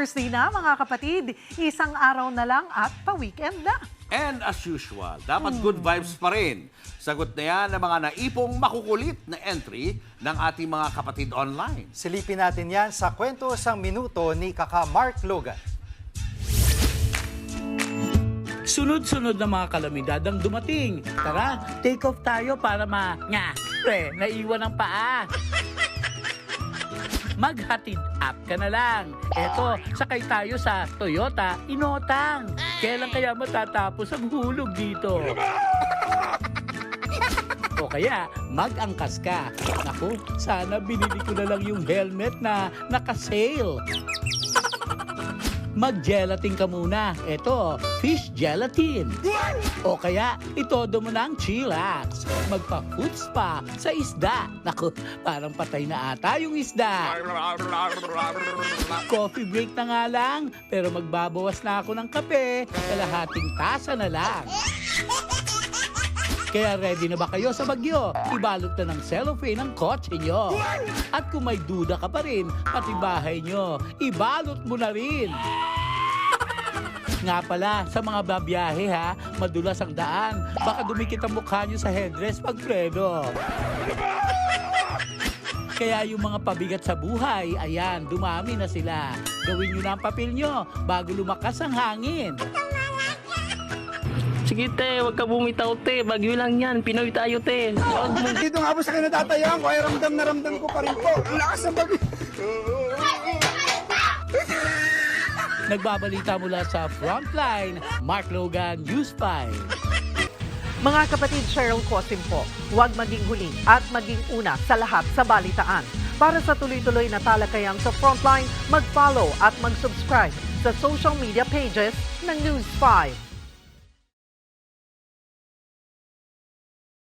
Thursday na mga kapatid, isang araw na lang at pa-weekend na. And as usual, dapat good vibes pa rin. Sagot na yan ng mga naipong makukulit na entry ng ating mga kapatid online. Silipin natin yan sa kwento isang minuto ni Kaka Mark Logan. Sunod-sunod na mga kalamidad ang dumating. Tara, take off tayo para naiwan ang paa. Maghatid up ka na lang. Eto, sakay tayo sa Toyota Inotang. Kailan kaya matatapos ang hulog dito? O kaya, mag-angkas ka. Naku, sana binili ko na lang yung helmet na naka-sale. Mag-gelatin ka muna. Eto, fish gelatin. O kaya, itodo mo na ang chillax. Magpa-foods pa sa isda. Naku, parang patay na ata yung isda. Coffee break na nga lang, pero magbabawas na ako ng kape. Kalahating tasa na lang. Kaya ready na ba kayo sa bagyo? Ibalot na ng cellophane ang kotse nyo. At kung may duda ka pa rin, pati bahay nyo, ibalot mo na rin. Nga pala, sa mga babiyahe ha, madulas ang daan. Baka dumikit ang mukha nyo sa headrest pag preno. Kaya yung mga pabigat sa buhay, ayan, dumami na sila. Gawin nyo na ang papel nyo bago lumakas ang hangin. Sige te, huwag ka bumitaw te. Bagyo lang yan. Pinoy tayo te. Dito nga po sa kinatatayaan ko ay ramdam na ramdam ko pa rin po. Ang lakas ng bagyo. Nagbabalita mula sa Frontline, Mark Logan, News 5. Mga kapatid, Cheryl Cosim po, huwag maging huli at maging una sa lahat sa balitaan. Para sa tuloy-tuloy na talakayan sa Frontline, mag-follow at mag-subscribe sa social media pages ng News 5.